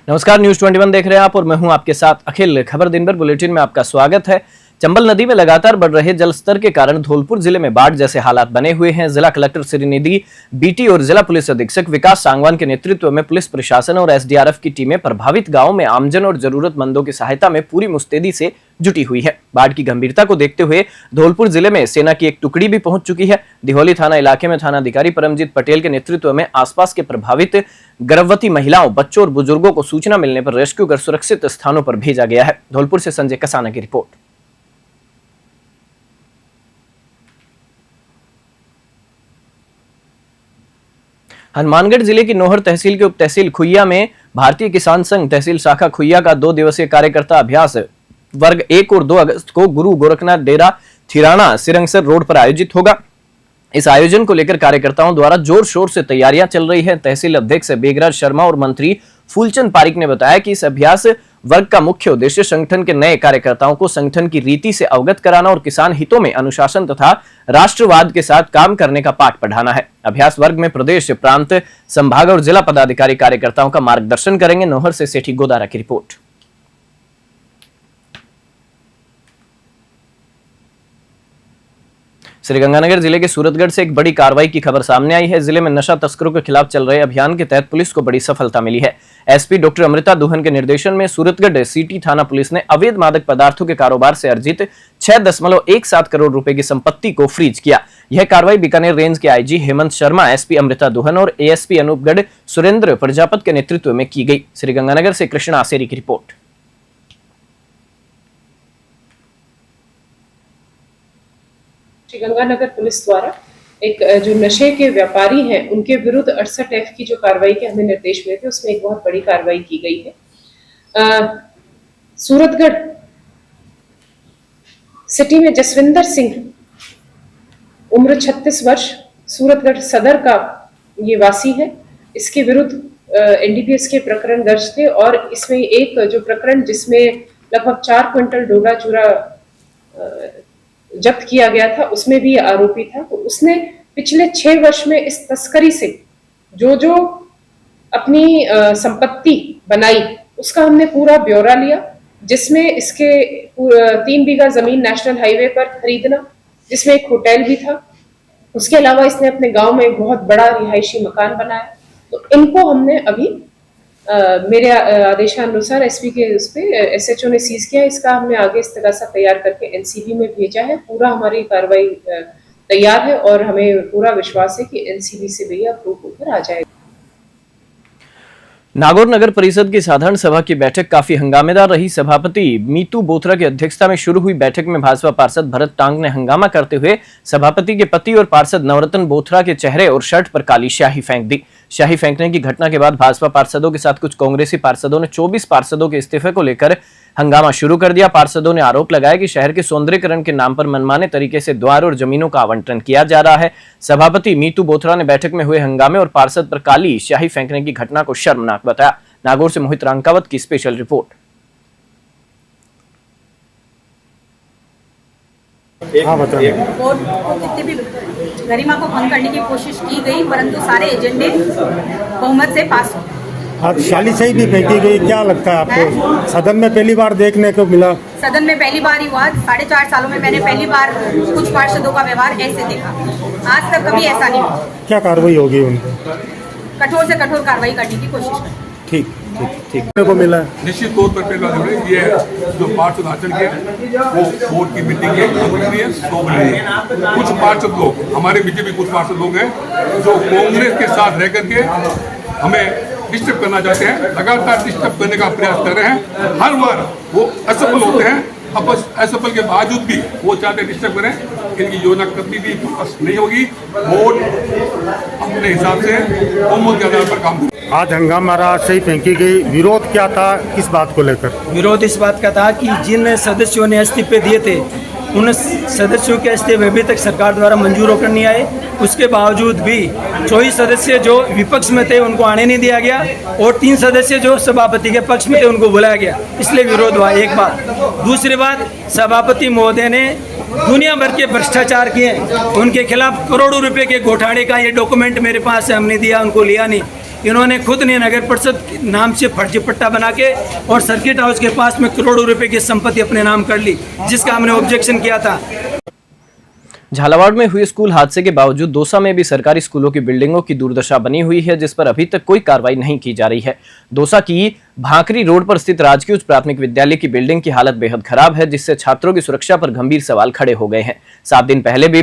नमस्कार, न्यूज 21 देख रहे हैं आप और मैं हूं आपके साथ अखिल। खबर दिन भर बुलेटिन में आपका स्वागत है। चंबल नदी में लगातार बढ़ रहे जल स्तर के कारण धौलपुर जिले में बाढ़ जैसे हालात बने हुए हैं। जिला कलेक्टर श्रीनिधि बीटी और जिला पुलिस अधीक्षक विकास सांगवान के नेतृत्व में पुलिस प्रशासन और एसडीआरएफ की टीमें प्रभावित गांव में आमजन और जरूरतमंदों की सहायता में पूरी मुस्तैदी से जुटी हुई है। बाढ़ की गंभीरता को देखते हुए धौलपुर जिले में सेना की एक टुकड़ी भी पहुंच चुकी है। दिहोली थाना इलाके में थानाधिकारी परमजीत पटेल के नेतृत्व में आसपास के प्रभावित गर्भवती महिलाओं, बच्चों और बुजुर्गों को सूचना मिलने पर रेस्क्यू कर सुरक्षित स्थानों पर भेजा गया है। धौलपुर से संजय कसाना की रिपोर्ट। हनुमानगढ़ जिले की नोहर तहसील के उप तहसील खुइया में भारतीय किसान संघ तहसील शाखा खुइया का 2 दिवसीय कार्यकर्ता अभ्यास वर्ग 1 और 2 अगस्त को गुरु गोरखनाथ डेरा थिराना सिरंगसर रोड पर आयोजित होगा। इस आयोजन को लेकर कार्यकर्ताओं द्वारा जोर शोर से तैयारियां चल रही है। तहसील अध्यक्ष बेगराज शर्मा और मंत्री फूलचंद पारिक ने बताया कि इस अभ्यास वर्ग का मुख्य उद्देश्य संगठन के नए कार्यकर्ताओं को संगठन की रीति से अवगत कराना और किसान हितों में अनुशासन तथा राष्ट्रवाद के साथ काम करने का पाठ पढ़ाना है। अभ्यास वर्ग में प्रदेश, प्रांत, संभाग और जिला पदाधिकारी कार्यकर्ताओं का मार्गदर्शन करेंगे। नोहर से सेठी गोदारा की रिपोर्ट। श्रीगंगानगर जिले के सूरतगढ़ से एक बड़ी कार्रवाई की खबर सामने आई है। जिले में नशा तस्करों के खिलाफ चल रहे अभियान के तहत पुलिस को बड़ी सफलता मिली है। एसपी डॉक्टर अमृता दुहन के निर्देशन में सूरतगढ़ सिटी थाना पुलिस ने अवैध मादक पदार्थों के कारोबार से अर्जित 6.17 करोड़ रुपए की संपत्ति को फ्रीज किया। यह कार्रवाई बीकानेर रेंज के आईजी हेमंत शर्मा, एसपी अमृता दुहन और एएसपी अनूपगढ़ सुरेंद्र प्रजापत के नेतृत्व में की गई। श्रीगंगानगर से कृष्णा आसेरी की रिपोर्ट। श्रीगंगानगर पुलिस द्वारा एक जो नशे के व्यापारी हैं उनके विरुद्ध 68F की जो कार्रवाई के हमें निर्देश मिले थे उसमें एक बहुत बड़ी कार्रवाई की गई है। सूरतगढ़ सिटी में जसविंदर सिंह उम्र 36 वर्ष सूरतगढ़ सदर का ये वासी है। इसके विरुद्ध एनडीपीएस के प्रकरण दर्ज थे और इसमें एक जो प्रकरण जिसमें लगभग 4 क्विंटल डोला चूरा जब्त किया गया था उसमें भी आरोपी था। तो उसने पिछले 6 वर्ष में इस तस्करी से जो अपनी संपत्ति बनाई उसका हमने पूरा ब्यौरा लिया, जिसमें इसके 3 बीघा जमीन नेशनल हाईवे पर खरीदना, जिसमें एक होटल भी था। उसके अलावा इसने अपने गांव में एक बहुत बड़ा रिहायशी मकान बनाया। तो इनको हमने अभी मेरे आदेशानुसार एसपी के उस पे एसएचओ ने सीज किया। इसका हमने आगे इस्तगासा तैयार करके एनसीबी में भेजा है। पूरा हमारी कार्रवाई तैयार है और हमें पूरा विश्वास है कि एनसीबी से भी अप्रूव होकर आ जाएगा। नागौर नगर परिषद की साधारण सभा की बैठक काफी हंगामेदार रही। सभापति मीतू बोथरा की अध्यक्षता में शुरू हुई बैठक में भाजपा पार्षद भरत टांग ने हंगामा करते हुए सभापति के पति और पार्षद नवरत्न बोथरा के चेहरे और शर्ट पर काली स्याही फेंक दी। स्याही फेंकने की घटना के बाद भाजपा पार्षदों के साथ कुछ कांग्रेसी पार्षदों ने 24 पार्षदों के इस्तीफे को लेकर हंगामा शुरू कर दिया। पार्षदों ने आरोप लगाया कि शहर के सौंदर्यीकरण के नाम पर मनमाने तरीके से द्वार और जमीनों का आवंटन किया जा रहा है। सभापति मीतू बोथरा ने बैठक में हुए हंगामे और पार्षद पर काली स्याही फेंकने की घटना को शर्मनाक बताया। नागौर से मोहित रांकावत की स्पेशल रिपोर्ट। कोर्ट को कितनी भी गरिमा को भंग करने की कोशिश की गई, परंतु सारे एजेंडे बहुमत से पास हो। आज शालीशाही भी फेंकी गई, क्या लगता है आपको? सदन में पहली बार देखने को मिला। सदन में पहली बार ही हुआ। 4.5 सालों में मैंने पहली बार कुछ पार्षदों का व्यवहार ऐसे देखा। आज तक कभी ऐसा नहीं हुआ। क्या कार्रवाई होगी उनको? कठोर से कठोर कार्रवाई करने की कोशिश करें। ठीक को मिला। निश्चित तौर पर पहले ये जो पार्षद आचरण के वो बोर्ड की मीटिंग है, कुछ पार्षद लोग, हमारे बीजेपी कुछ पार्षद लोग हैं जो कांग्रेस के साथ रह करके हमें डिस्टर्ब करना चाहते हैं, लगातार डिस्टर्ब करने का प्रयास कर रहे हैं। हर बार वो असफल होते हैं। अब असफल के बावजूद भी वो चाहते डिस्टर्ब करें। इनकी योजना कभी भी पास नहीं होगी। वोट अपने हिसाब से बहुमत के आधार पर काम करें। आज हंगामा रहा, सही फेंकी गई। विरोध क्या था, किस बात को लेकर? विरोध इस बात का था कि जिन सदस्यों ने इस्तीफे दिए थे उन सदस्यों के इस्तीफे अभी तक सरकार द्वारा मंजूर होकर नहीं आए। उसके बावजूद भी 24 सदस्य जो विपक्ष में थे उनको आने नहीं दिया गया और 3 सदस्य जो सभापति के पक्ष में थे उनको बुलाया गया, इसलिए विरोध हुआ। एक बात। दूसरी बात, सभापति महोदय ने दुनिया भर के भ्रष्टाचार किए, उनके खिलाफ करोड़ों रुपए के घोटाले का ये डॉक्यूमेंट मेरे पास है, हमने दिया, उनको लिया नहीं। इन्होंने खुद ने नगर परिषद के नाम से फर्जी पट्टा बना के और सर्किट हाउस के पास में करोड़ों रुपए की संपत्ति अपने नाम कर ली, जिसका हमने ऑब्जेक्शन किया था। झालावाड़ में हुए स्कूल हादसे के बावजूद दौसा में भी सरकारी स्कूलों की बिल्डिंगों की दुर्दशा बनी हुई है, जिस पर अभी तक कोई कार्रवाई नहीं की जा रही है। दौसा की भांकरी रोड पर स्थित राजकीय उच्च प्राथमिक विद्यालय की बिल्डिंग की हालत बेहद खराब है, जिससे छात्रों की सुरक्षा पर गंभीर सवाल खड़े हो गए हैं। 7 दिन पहले भी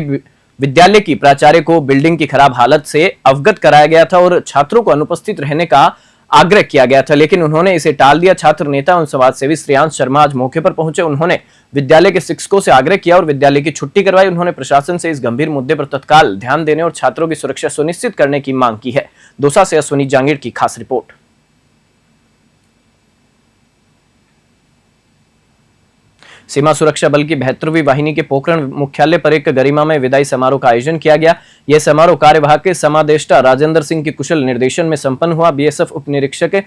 विद्यालय की प्राचार्य को बिल्डिंग की खराब हालत से अवगत कराया गया था और छात्रों को अनुपस्थित रहने का आग्रह किया गया था, लेकिन उन्होंने इसे टाल दिया। छात्र नेता एवं समाजसेवी श्रेयांश शर्मा आज मौके पर पहुंचे। उन्होंने विद्यालय के शिक्षकों से आग्रह किया और विद्यालय की छुट्टी करवाई। उन्होंने प्रशासन से इस गंभीर मुद्दे पर तत्काल ध्यान देने और छात्रों की सुरक्षा सुनिश्चित करने की मांग की है। दौसा से अश्विनी जांगीर की खास रिपोर्ट। सीमा सुरक्षा बल की 72वीं वाहिनी के पोखरण मुख्यालय पर एक गरिमामय विदाई समारोह का आयोजन किया गया। यह समारोह कार्यवाहक के समादेष्टा राजेंद्र सिंह के कुशल निर्देशन में संपन्न हुआ। बीएसएफ उप निरीक्षक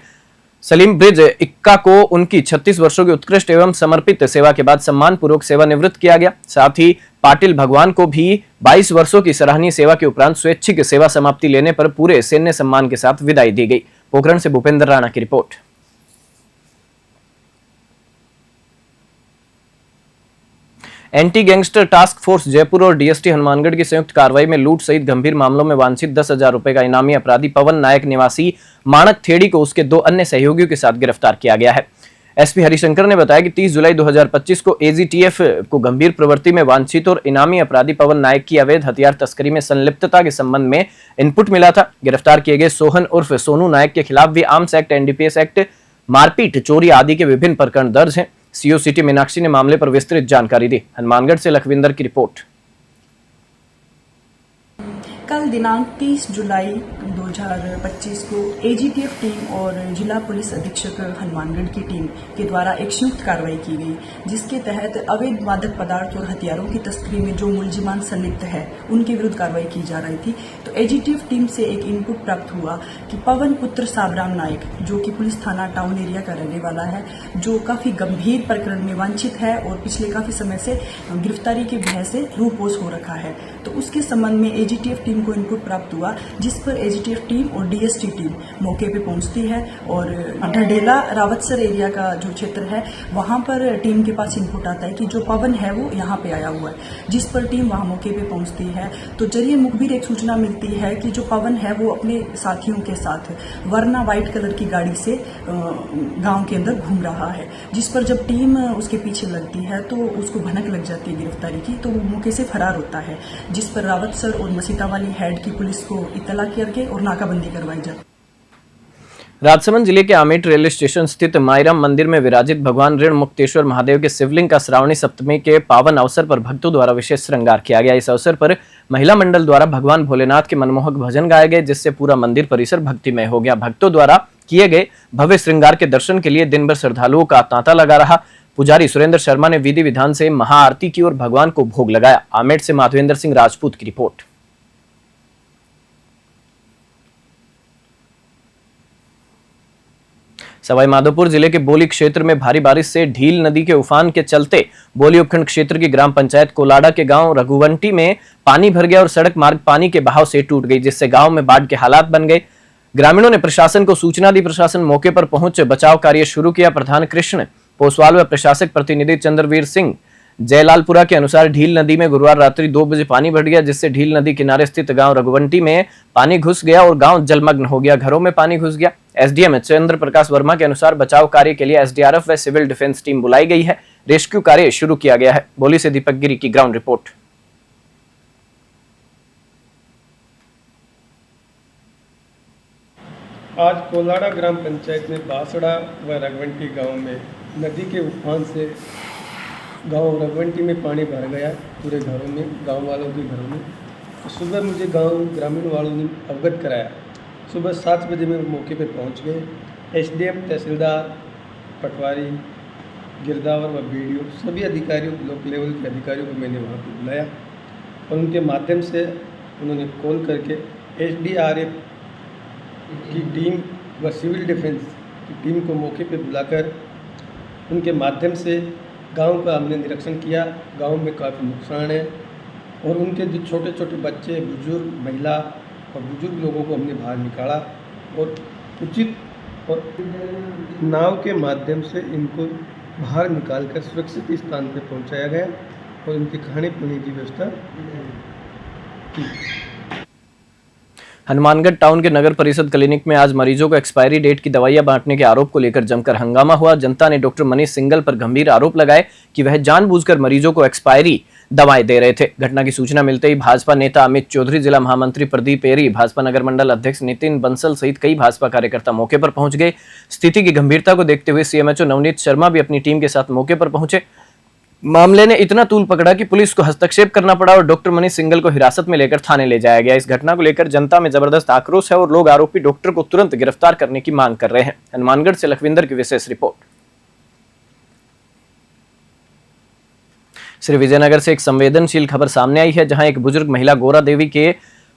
सलीम ब्रिज इक्का को उनकी 36 वर्षों की उत्कृष्ट एवं समर्पित सेवा के बाद सम्मान पूर्वक सेवानिवृत्त किया गया। साथ ही पाटिल भगवान को भी 22 वर्षों की सराहनीय सेवा के उपरांत स्वैच्छिक सेवा समाप्ति लेने पर पूरे सैन्य सम्मान के साथ विदाई दी गई। पोखरण से भूपेंद्र राणा की report. Anti gangster task force Jaipur और डीएसटी हनुमानगढ़ की संयुक्त कार्रवाई में लूट सहित गंभीर मामलों में वांछित 10,000 रुपए का इनामी अपराधी पवन नायक निवासी माणक थेड़ी को उसके 2 अन्य सहयोगियों के साथ गिरफ्तार किया गया है। एसपी हरिशंकर ने बताया कि 30 जुलाई 2025 को एजीटीएफ को गंभीर प्रवृत्ति में वांछित और इनामी अपराधी पवन नायक की अवैध हथियार तस्करी में संलिप्तता के संबंध में इनपुट मिला था। गिरफ्तार किए गए सोहन उर्फ सोनू नायक के खिलाफ भी आर्म्स एक्ट, एनडीपीएस एक्ट, मारपीट, चोरी आदि के विभिन्न प्रकरण दर्ज हैं। सीओ सिटी मीनाक्षी ने मामले पर विस्तृत जानकारी दी। हनुमानगढ़ से लखविंदर की रिपोर्ट। कल दिनांक 30 जुलाई 2025 को एजीटीएफ टीम और जिला पुलिस अधीक्षक हनुमानगढ़ की टीम के द्वारा एक संयुक्त कार्रवाई की गई, जिसके तहत अवैध मादक पदार्थ और हथियारों की तस्करी में जो मुलजिमान संलिप्त है उनके विरुद्ध कार्रवाई की जा रही थी। तो एजीटीएफ टीम से एक इनपुट प्राप्त हुआ कि पवन पुत्र साबराम नायक, जो कि पुलिस थाना टाउन एरिया का रहने वाला है, जो काफी गंभीर प्रकरण में वांछित है और पिछले काफी समय से गिरफ्तारी के भय से रूपोश हो रखा है, तो उसके संबंध में एजीटीएफ टीम को इनपुट प्राप्त हुआ, जिस पर एजीटीएफ टीम और डीएसटी टीम मौके पे पहुंचती है और ढडेला रावतसर एरिया का जो क्षेत्र है वहां पर टीम के पास इनपुट आता है कि जो पवन है वो यहाँ पे आया हुआ है, जिस पर टीम वहां मौके पे पहुंचती है। तो जरिए मुखबिर एक सूचना मिलती है कि जो पवन है वो अपने साथियों के साथ वरना व्हाइट कलर की गाड़ी से गांव के अंदर घूम रहा है, जिस पर जब टीम उसके पीछे लगती है तो उसको भनक लग जाती है गिरफ्तारी की, तो वो मौके से फरार होता है, जिस पर रावतसर और मसीता वाली हेड की पुलिस को इत्तला करके और नाकाबंदी करवाई जाती। राजसमंद जिले के आमेट रेलवे स्टेशन स्थित माईराम मंदिर में विराजित भगवान ऋण मुक्तेश्वर महादेव के शिवलिंग का श्रावणी सप्तमी के पावन अवसर पर भक्तों द्वारा विशेष श्रृंगार किया गया। इस अवसर पर महिला मंडल द्वारा भगवान भोलेनाथ के मनमोहक भजन गाए गए, जिससे पूरा मंदिर परिसर भक्तिमय हो गया। भक्तों द्वारा किए गए भव्य श्रृंगार के दर्शन के लिए दिन भर श्रद्धालुओं का तांता लगा रहा। पुजारी सुरेंद्र शर्मा ने विधि विधान से महाआरती की और भगवान को भोग लगाया। आमेट से माधवेंद्र सिंह राजपूत की रिपोर्ट। सवाईमाधोपुर जिले के बोली क्षेत्र में भारी बारिश से ढील नदी के उफान के चलते बोली उपखंड क्षेत्र की ग्राम पंचायत कोलाडा के गांव रघुवंटी में पानी भर गया और सड़क मार्ग पानी के बहाव से टूट गई, जिससे गांव में बाढ़ के हालात बन गए। ग्रामीणों ने प्रशासन को सूचना दी। प्रशासन मौके पर पहुंच बचाव कार्य शुरू किया। प्रधान कृष्ण पोसवाल व प्रशासक प्रतिनिधि चंद्रवीर सिंह जयलालपुरा के अनुसार ढील नदी में गुरुवार रात्रि 2 बजे पानी बढ़ गया, जिससे ढील नदी किनारे स्थित गांव रघुवंटी में पानी घुस गया और गांव जलमग्न हो गया, घरों में पानी घुस गया। एसडीएम चंद्र प्रकाश वर्मा के अनुसार बचाव कार्य के लिए एसडीआरएफ व सिविल डिफेंस टीम बुलाई गई है। रेस्क्यू कार्य शुरू किया गया है। बोली से दीपक गिरी की ग्राउंड रिपोर्ट। आज कोलाडा ग्राम पंचायत में बासड़ा व रघुवंटी गांव में नदी के उफान से गांव रघुवंटी में पानी भर गया पूरे घरों में, गांव वालों के घरों में। तो सुबह मुझे गांव ग्रामीण वालों ने अवगत कराया। सुबह 7 बजे में मौके पर पहुंच गए। एसडीएम, तहसीलदार, पटवारी, गिरदावर व बीडीओ सभी अधिकारियों, लोकल लेवल के अधिकारियों को मैंने वहाँ पर बुलाया और उनके माध्यम से उन्होंने कॉल करके एसडीआरएफ की टीम व सिविल डिफेंस की टीम को मौके पर बुलाकर उनके माध्यम से गांव का हमने निरीक्षण किया। गांव में काफ़ी नुकसान है और उनके जो छोटे छोटे बच्चे, बुजुर्ग, महिला और बुजुर्ग लोगों को हमने बाहर निकाला और उचित और नाव के माध्यम से इनको बाहर निकालकर सुरक्षित स्थान पर पहुंचाया गया और इनकी खाने पीने की व्यवस्था की। हनुमानगढ़ टाउन के नगर परिषद क्लिनिक में आज मरीजों को एक्सपायरी डेट की दवाइयां बांटने के आरोप को लेकर जमकर हंगामा हुआ। जनता ने डॉक्टर मनीष सिंगल पर गंभीर आरोप लगाए कि वह जानबूझकर मरीजों को एक्सपायरी दवाएं दे रहे थे। घटना की सूचना मिलते ही भाजपा नेता अमित चौधरी, जिला महामंत्री प्रदीप एरी, भाजपा नगर मंडल अध्यक्ष नितिन बंसल सहित कई भाजपा कार्यकर्ता मौके पर पहुंच गए। स्थिति की गंभीरता को देखते हुए सीएमएचओ नवनीत शर्मा भी अपनी टीम के साथ मौके पर पहुंचे। मामले ने इतना तूल पकड़ा कि पुलिस को हस्तक्षेप करना पड़ा और डॉक्टर मनीष सिंगल को हिरासत में लेकर थाने ले जाया गया। इस घटना को लेकर जनता में जबरदस्त आक्रोश है और लोग आरोपी डॉक्टर को तुरंत गिरफ्तार करने की मांग कर रहे हैं। हनुमानगढ़ से लखविंदर की विशेष रिपोर्ट। श्री विजयनगर से एक संवेदनशील खबर सामने आई है, जहां एक बुजुर्ग महिला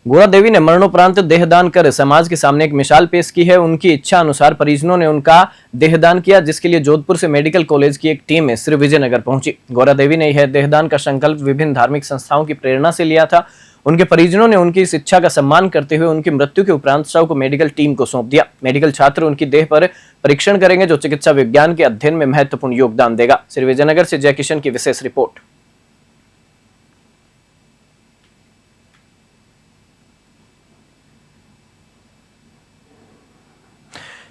गोरा देवी ने मरणोपरांत देहदान कर समाज के सामने एक मिसाल पेश की है। उनकी इच्छा अनुसार परिजनों ने उनका देहदान किया, जिसके लिए जोधपुर से मेडिकल कॉलेज की एक टीम श्री विजयनगर पहुंची। गोरा देवी ने यह देहदान का संकल्प विभिन्न धार्मिक संस्थाओं की प्रेरणा से लिया था। उनके परिजनों ने उनकी इस इच्छा का सम्मान करते हुए उनकी मृत्यु के उपरांत शव को मेडिकल टीम को सौंप दिया। मेडिकल छात्र उनकी देह पर परीक्षण करेंगे, जो चिकित्सा विज्ञान के अध्ययन में महत्वपूर्ण योगदान देगा। श्री विजयनगर से जय किशन की विशेष रिपोर्ट।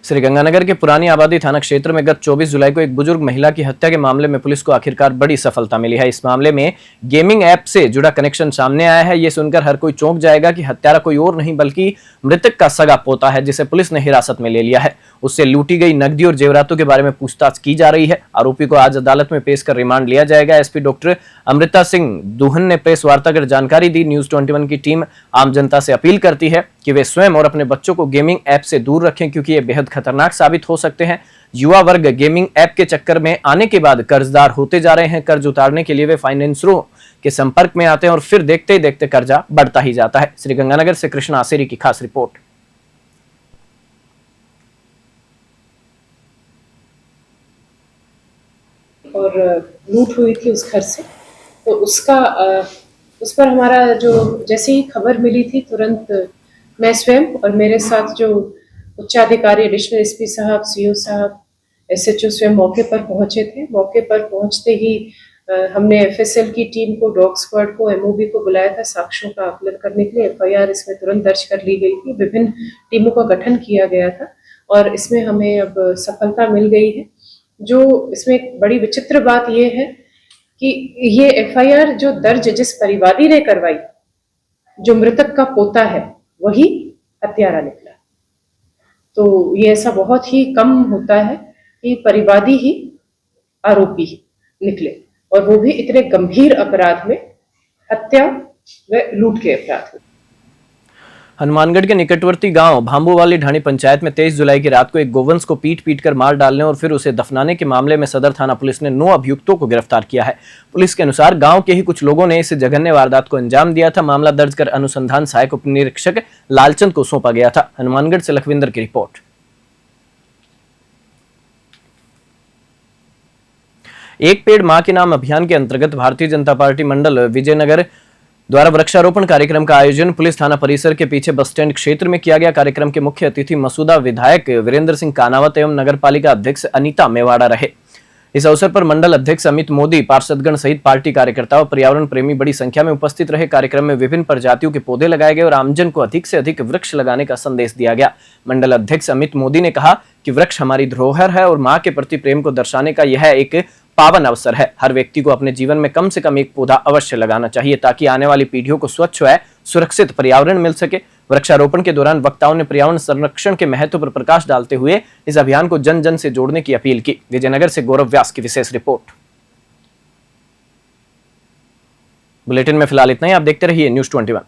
श्रीगंगानगर के पुरानी आबादी थाना क्षेत्र में गत 24 जुलाई को एक बुजुर्ग महिला की हत्या के मामले में पुलिस को आखिरकार बड़ी सफलता मिली है। इस मामले में गेमिंग ऐप से जुड़ा कनेक्शन सामने आया है। ये सुनकर हर कोई चौंक जाएगा कि हत्यारा कोई और नहीं बल्कि मृतक का सगा पोता है, जिसे पुलिस ने हिरासत में ले लिया है। उससे लूटी गई नकदी और जेवरातों के बारे में पूछताछ की जा रही है। आरोपी को आज अदालत में पेश कर रिमांड लिया जाएगा। एसपी डॉक्टर अमृता सिंह दुहन ने प्रेस वार्ता कर जानकारी दी। न्यूज 21 की टीम आम जनता से अपील करती है कि वे स्वयं और अपने बच्चों को गेमिंग ऐप से दूर रखें, क्योंकि ये बेहद खतरनाक साबित हो सकते हैं। युवा वर्ग गेमिंग ऐप के चक्कर में आने के बाद कर्जदार होते जा रहे हैं। कर्ज उतारने के लिए वे फाइनेंसरों के संपर्क में आते हैं और फिर देखते ही देखते कर्जा बढ़ता ही जाता है। श्रीगंगानगर से कृष्ण आसेरी की खास रिपोर्ट। और लूट हुई थी उस घर से, तो उस पर हमारा जो जैसे ही खबर मिली थी, तुरंत मैं स्वयं और मेरे साथ जो उच्चाधिकारी एडिशनल एसपी साहब, सीओ साहब, एसएचओ स्वयं मौके पर पहुंचे थे। मौके पर पहुंचते ही हमने एफएसएल की टीम को, डॉग स्क्वाड को, एमओबी को बुलाया था साक्ष्यों का आकलन करने के लिए। एफआईआर इसमें तुरंत दर्ज कर ली गई थी। विभिन्न टीमों का गठन किया गया था और इसमें हमें अब सफलता मिल गई है। जो इसमें एक बड़ी विचित्र बात यह है कि ये एफआईआर जो दर्ज जिस परिवादी ने करवाई, जो मृतक का पोता है, वही हत्यारा निकला। तो ये ऐसा बहुत ही कम होता है कि परिवादी ही आरोपी निकले, और वो भी इतने गंभीर अपराध में, हत्या व लूट के अपराध में। हनुमानगढ़ के निकटवर्ती गांव भांबूवाली ढाणी पंचायत में 23 जुलाई की रात को एक गोवंश को पीट कर मार डालने और फिर उसे दफनाने के मामले में सदर थाना पुलिस ने 9 अभियुक्तों को गिरफ्तार किया है। पुलिस के अनुसार गांव के ही कुछ लोगों ने इस जघन्य वारदात को अंजाम दिया था। मामला दर्ज कर अनुसंधान सहायक उप निरीक्षक लालचंद को सौंपा गया था। हनुमानगढ़ से लखविंदर की रिपोर्ट। एक पेड़ मां के नाम अभियान के अंतर्गत भारतीय जनता पार्टी मंडल विजयनगर द्वारा वृक्षारोपण कार्यक्रम का आयोजन पुलिस थाना परिसर के पीछे बस स्टैंड क्षेत्र में किया गया। कार्यक्रम के मुख्य अतिथि मसूदा विधायक वीरेंद्र सिंह कानावत एवं नगर पालिका अध्यक्ष अनीता मेवाड़ा रहे। इस अवसर पर मंडल अध्यक्ष अमित मोदी, पार्षदगण सहित पार्टी कार्यकर्ता और पर्यावरण प्रेमी बड़ी संख्या में उपस्थित रहे। कार्यक्रम में विभिन्न प्रजातियों के पौधे लगाए गए और आमजन को अधिक से अधिक वृक्ष लगाने का संदेश दिया गया। मंडल अध्यक्ष अमित मोदी ने कहा कि वृक्ष हमारी धरोहर है और मां के प्रति प्रेम को दर्शाने का यह एक पावन अवसर है। हर व्यक्ति को अपने जीवन में कम से कम एक पौधा अवश्य लगाना चाहिए, ताकि आने वाली पीढ़ियों को स्वच्छ व सुरक्षित पर्यावरण मिल सके। वृक्षारोपण के दौरान वक्ताओं ने पर्यावरण संरक्षण के महत्व पर प्रकाश डालते हुए इस अभियान को जन जन से जोड़ने की अपील की। विजयनगर से गौरव व्यास की विशेष रिपोर्ट। बुलेटिन में फिलहाल इतना ही। आप देखते रहिए न्यूज 21।